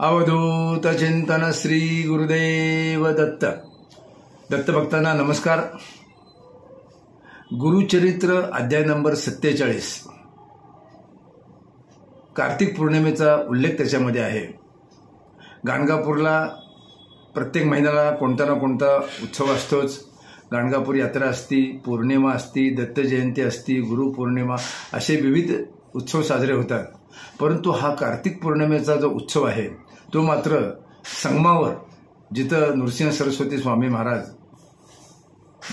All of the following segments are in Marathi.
अवधूत चिंतन श्री गुरुदेव दत्त. दत्तभक्तांना नमस्कार. गुरुचरित्र अध्याय नंबर 47. कार्तिक पौर्णिमेचा उल्लेख त्याच्यामध्ये आहे. गाणगापूरला प्रत्येक महिन्याला कोणता ना कोणता उत्सव असतोच. गाणगापूर यात्रा असती, पौर्णिमा असती, दत्त जयंती असती, गुरुपौर्णिमा, असे विविध उत्सव साजरे होतात. परंतु हा कार्तिक पौर्णिमेचा जो उत्सव आहे तो मात्र संगमावर, जिथं नृसिंह सरस्वती स्वामी महाराज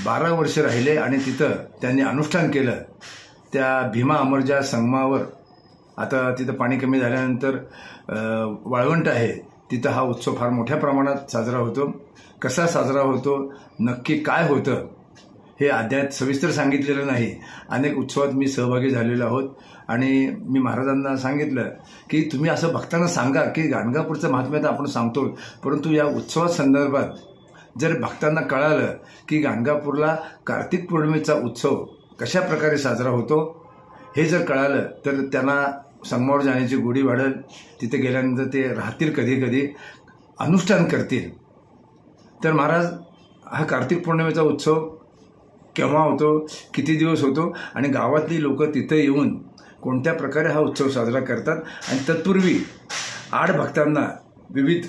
12 वर्ष राहिले आणि तिथं त्यांनी अनुष्ठान केलं, त्या भीमा अमरजा संगमावर. आता तिथं पाणी कमी झाल्यानंतर वाळवंट आहे, तिथं हा उत्सव फार मोठ्या प्रमाणात साजरा होतो. कसा साजरा होतो, नक्की काय होतं, हे अध्यायात सविस्तर सांगितलेलं नाही. अनेक उत्सवात मी सहभागी झालेलो आहोत आणि मी महाराजांना सांगितलं की तुम्ही असं भक्तांना सांगा की गाणगापूरचं महात्म्य तर आपण सांगतो, परंतु या उत्सवासंदर्भात जर भक्तांना कळालं की गाणगापूरला कार्तिक पौर्णिमेचा उत्सव कशा प्रकारे साजरा होतो, हे जर कळालं तर त्यांना संगमावर जाण्याची गोडी वाढेल. तिथे गेल्यानंतर ते राहतील, कधी कधी अनुष्ठान करतील. तर महाराज, हा कार्तिक पौर्णिमेचा उत्सव केव्हा होतो, किती दिवस होतो आणि गावातली लोक तिथे येऊन कोणत्या प्रकारे हा उत्सव साजरा करतात, आणि तत्पूर्वी 8 भक्तांना विविध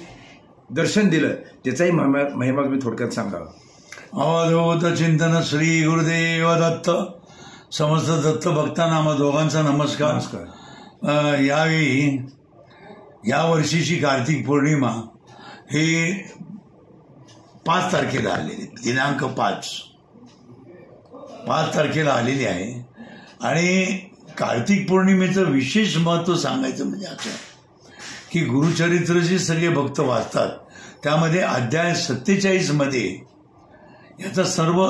दर्शन दिलं, त्याचाही महिमा मी थोडक्यात सांगावा. अवधूत चिंतन श्री गुरुदेव दत्त. समस्त दत्त भक्तांना आम्हा दोघांचा नमस्कार. नमस्कार. यावेळी या वर्षीची कार्तिक पौर्णिमा ही 5 तारखेला आलेली, दिनांक 5 तारखेला आलेली आहे. आणि कार्तिक पौर्णिमेचं विशेष महत्त्व सांगायचं म्हणजे असं की गुरुचरित्र जे सगळे भक्त वाचतात त्यामध्ये अध्याय 47 मध्ये याचं सर्व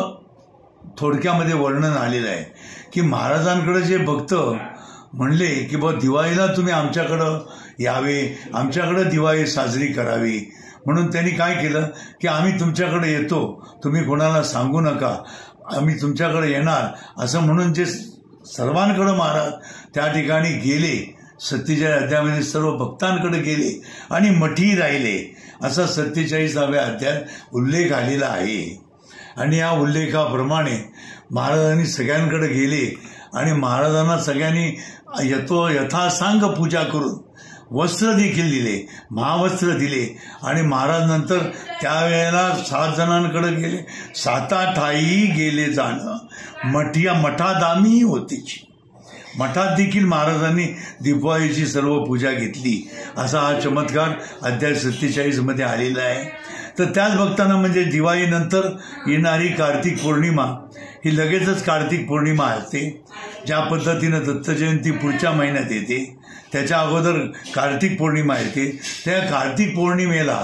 थोडक्यामध्ये वर्णन आलेलं आहे की महाराजांकडे जे भक्त म्हणले की बा दिवाळीला तुम्ही आमच्याकडं यावे, आमच्याकडं दिवाळी साजरी करावी, म्हणून त्यांनी काय केलं की आम्ही तुमच्याकडे येतो, तुम्ही कोणाला सांगू नका, आम्ही तुमच्याकडे येणार, असं म्हणून जे सर्वांकडे महाराज त्या ठिकाणी गेले. 47 अध्यायामध्ये सर्व भक्तांकडे गेले आणि मठी राहिले, असा 47व्या अध्यायात उल्लेख आलेला आहे. आणि या उल्लेखाप्रमाणे महाराजांनी सगळ्यांकडे गेले आणि महाराजांना सगळ्यांनी यथासांग पूजा करून वस्त्र देखील दिले, महावस्त्र दिले. आणि महाराज नंतर त्यावेळेला 7 जणांकडे गेले, 7-8 गेले जाणं मठादामी होतीची. मठात देखील महाराजांनी दिवाळीची सर्व पूजा घेतली, असा हा चमत्कार अध्याय 47 मध्ये आलेला आहे. तर त्याच भक्तांना म्हणजे दिवाळीनंतर येणारी कार्तिक पौर्णिमा ही लगेचच कार्तिक पौर्णिमा असते. ज्या पद्धतीनं दत्त जयंती पुढच्या महिन्यात येते, त्याच्या अगोदर कार्तिक पौर्णिमा येते. त्या कार्तिक पौर्णिमेला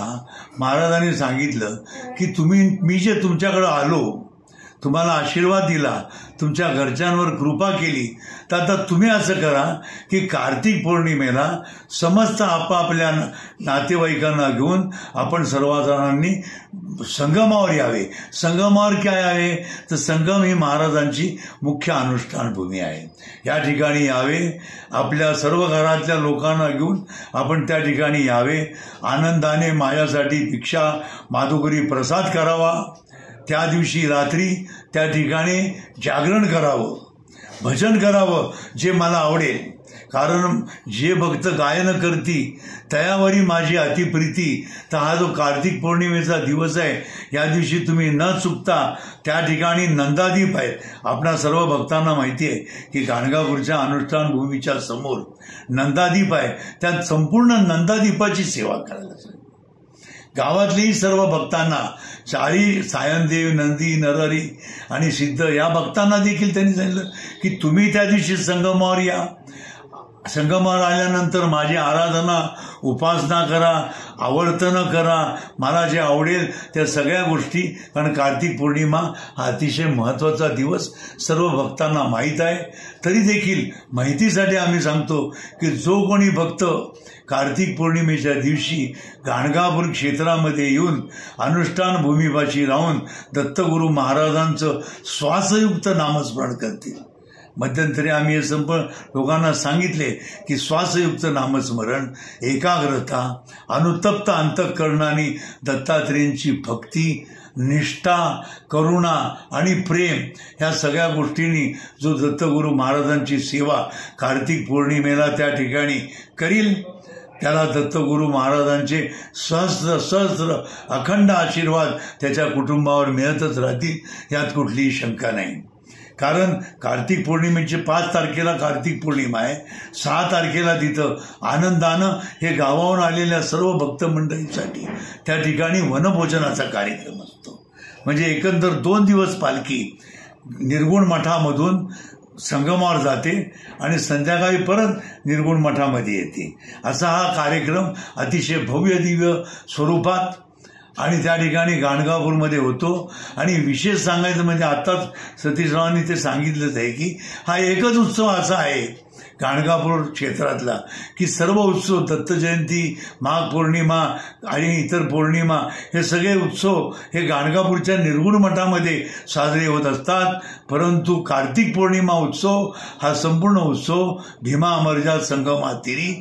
महाराजांनी सांगितलं की मी जे तुमच्याकडे आलो, तुम्हाला आशीर्वाद दिला, तुमच्या घरच्यांवर कृपा केली, तर आता तुम्ही असं करा की कार्तिक पौर्णिमेला समस्त आपापल्या नातेवाईकांना घेऊन आपण सर्वजणांनी संगमावर यावे. संगमावर काय आहे तर संगम ही महाराजांची मुख्य अनुष्ठान भूमी आहे. या ठिकाणी यावे, आपल्या सर्व घरातल्या लोकांना घेऊन आपण त्या ठिकाणी यावे. आनंदाने माझ्यासाठी भिक्षा माधुकरी प्रसाद करावा. त्या दिवशी रात्री त्या ठिकाणी जागरण करावं, भजन करावं, जे मला आवडेल. कारण जे भक्त गायन करती तयावरी माझी अतिप्रीती. तर हा जो कार्तिक पौर्णिमेचा दिवस आहे, या दिवशी तुम्ही न चुकता त्या ठिकाणी नंदादीप आहे. आपणा सर्व भक्तांना माहिती आहे की गाणगापूरच्या अनुष्ठान भूमीच्या समोर नंदादीप आहे. त्या संपूर्ण नंदादीपाची सेवा करायला गावातलेही सर्व भक्तांना, सायनदेव, नंदी, नरहरी आणि सिद्ध या भक्तांना देखील त्यांनी सांगितलं की तुम्ही त्या दिवशी संगमावर या. संगमावर आल्यानंतर माझी आराधना, उपासना करा, आवर्तनं करा, मला जे आवडेल त्या सगळ्या गोष्टी. कारण कार्तिक पौर्णिमा हा अतिशय महत्त्वाचा दिवस सर्व भक्तांना माहीत आहे. तरी देखील माहितीसाठी आम्ही सांगतो की जो कोणी भक्त कार्तिक पौर्णिमेच्या दिवशी गाणगापूर क्षेत्रामध्ये येऊन अनुष्ठान भूमीपाशी राहून दत्तगुरू महाराजांचं श्वासयुक्त नामस्मरण करतील, मध्यंतरी आम्ही हे लोकांना सांगितले की श्वासयुक्त नामस्मरण, एकाग्रता, अनुतप्त अंतःकरणाने दत्तात्रेयांची भक्ती, निष्ठा, करुणा आणि प्रेम ह्या सगळ्या गोष्टींनी जो दत्तगुरू महाराजांची सेवा कार्तिक पौर्णिमेला त्या ठिकाणी करील त्याला दत्तगुरू महाराजांचे सहस्र सहस्र अखंड आशीर्वाद त्याच्या कुटुंबावर मिळतच राहतील, यात कुठलीही शंका नाही. कारण कार्तिक पौर्णिमेचे 5 तारखेला कार्तिक पौर्णिमा आहे, 6 तारखेला तिथं आनंदानं हे गावाहून आलेल्या सर्व भक्त मंडळींसाठी त्या ठिकाणी वनभोजनाचा कार्यक्रम असतो. म्हणजे एकंदर 2 दिवस पालखी निर्गुण मठामधून संगमावर जाते आणि संध्याकाळी परत निर्गुण मठामध्ये येते. असा हा कार्यक्रम अतिशय भव्य दिव्य स्वरूपात आणि त्या ठिकाणी गाणगापूरमध्ये होतो. आणि विशेष सांगायचं म्हणजे आताच सतीशरावांनी ते सांगितलंच आहे की हा एकच उत्सव असा आहे गाणगापूर क्षेत्रातला की सर्व उत्सव दत्त जयंती, माघ पौर्णिमा आणि इतर पौर्णिमा हे सगळे उत्सव हे गाणगापूरच्या निर्गुण मठामध्ये साजरे होत असतात. परंतु कार्तिक पौर्णिमा उत्सव हा संपूर्ण उत्सव भीमा अमरजात संगमातीरी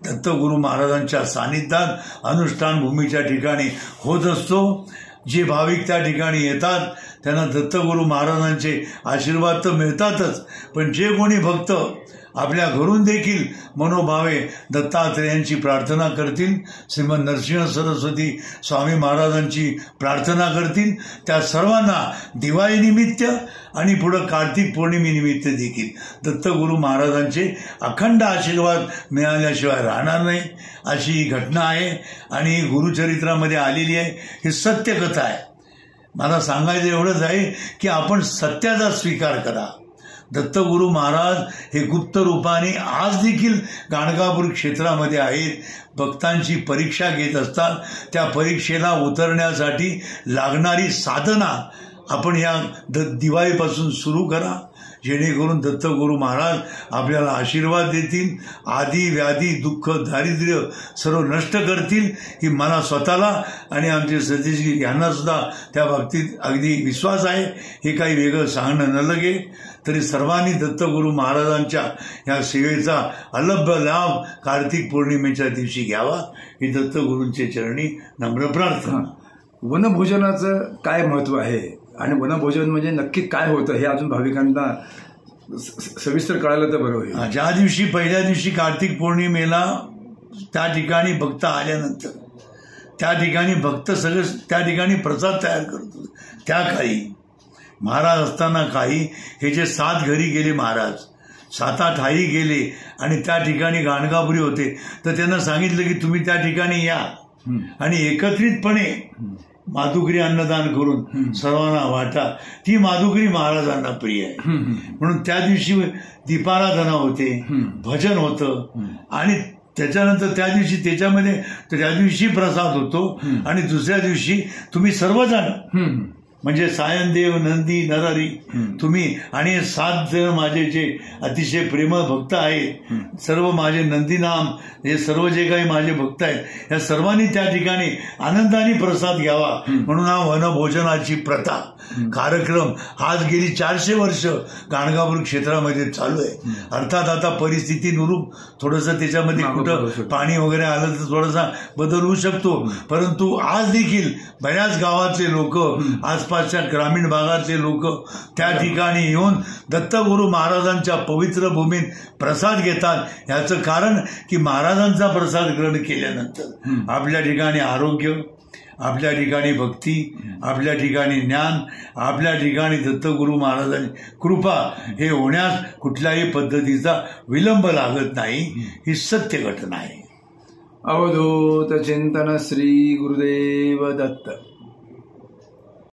दत्तगुरू महाराजांच्या सानिध्यात अनुष्ठान भूमीच्या ठिकाणी होत असतो. जे भाविक त्या ठिकाणी येतात त्यांना दत्तगुरू महाराजांचे आशीर्वाद तर मिळतातच, पण जे कोणी भक्त आपल्या घरून देखील मनोभावे दत्तात्रेयांची प्रार्थना करतील, श्रीमद नरसिंह सरस्वती स्वामी महाराजांची प्रार्थना करतील, त्या सर्वांना दिवाळीनिमित्त आणि पुढं कार्तिक पौर्णिमेनिमित्त देखील दत्तगुरू महाराजांचे अखंड आशीर्वाद मिळाल्याशिवाय राहणार नाही, अशी ही घटना आहे आणि गुरुचरित्रामध्ये आलेली आहे. ही सत्यकथा आहे. मला सांगायचं एवढंच आहे की आपण सत्याचा स्वीकार करा. दत्तगुरू महाराज हे गुप्त रूपाने आज देखील गाणगापूर क्षेत्रामध्ये आहेत. भक्तांची परीक्षा घेत असतात. त्या परीक्षेला उतरण्यासाठी लागणारी साधना आपण या दिवाळीपासून सुरू करा, जेणेकरून दत्तगुरू महाराज आपल्याला आशीर्वाद देतील, आदी व्याधी दुःख दारिद्र्य सर्व नष्ट करतील. ही मला स्वतःला आणि आमचे सतीशजी यांना सुद्धा त्या बाबतीत अगदी विश्वास आहे. हे काही वेगळं सांगणं न लगे तरी सर्वांनी दत्तगुरू महाराजांच्या या सेवेचा अलभ्य लाभ कार्तिक पौर्णिमेच्या दिवशी घ्यावा, ही दत्तगुरूंचे चरणी नम्र प्रार्थना. वनभोजनाचं काय महत्व आहे आणि वनभोजन म्हणजे नक्की काय होतं हे अजून भाविकांना सविस्तर कळायला तर बरं होईल. ज्या दिवशी पहिल्या दिवशी कार्तिक पौर्णिमेला त्या ठिकाणी भक्त आल्यानंतर त्या ठिकाणी भक्त सगळे त्या ठिकाणी प्रसाद तयार करतो. त्या काळी महाराज असताना काही हे जे 7 घरी गेले महाराज, 7-8 आई गेले आणि त्या ठिकाणी गाणगापुरी होते, तर त्यांना सांगितलं की तुम्ही त्या ठिकाणी या आणि एकत्रितपणे माधुकरी अन्नदान करून सर्वांना वाटा. ती माधुकरी महाराजांना प्रिय आहे. म्हणून त्या दिवशी दीपाराधना होते, भजन होतं आणि त्याच्यानंतर त्या दिवशी त्याच्यामध्ये त्या दिवशी प्रसाद होतो आणि दुसऱ्या दिवशी तुम्ही सर्वजण म्हणजे सायनदेव, नंदी, नरहरी तुम्ही आणि 7 जण माझे जे अतिशय प्रेमळ भक्त आहेत, सर्व माझे नंदीनाम हे सर्व जे काही माझे भक्त आहेत या सर्वांनी त्या ठिकाणी आनंदाने प्रसाद घ्यावा म्हणून हा वनभोजनाची प्रथा कार्यक्रम आज गेली 400 वर्ष गाणगापूर क्षेत्रामध्ये चालू आहे. अर्थात आता परिस्थितीनुरूप थोडंसं त्याच्यामध्ये कुठं पाणी वगैरे आलं तर थोडासा बदल होऊ शकतो, परंतु आज देखील बऱ्याच गावातले लोक, आसपासच्या ग्रामीण भागातले लोक त्या ठिकाणी येऊन दत्तगुरू महाराजांच्या पवित्र भूमीत प्रसाद घेतात. याचं कारण की महाराजांचा प्रसाद ग्रहण केल्यानंतर आपल्या ठिकाणी आरोग्य, आपल्या ठिकाणी भक्ती, आपल्या ठिकाणी ज्ञान, आपल्या ठिकाणी दत्तगुरू महाराजांची कृपा हे होण्यास कुठल्याही पद्धतीचा विलंब लागत नाही. ही सत्य घटना आहे. अवधूत चिंतन श्री गुरुदेव दत्त.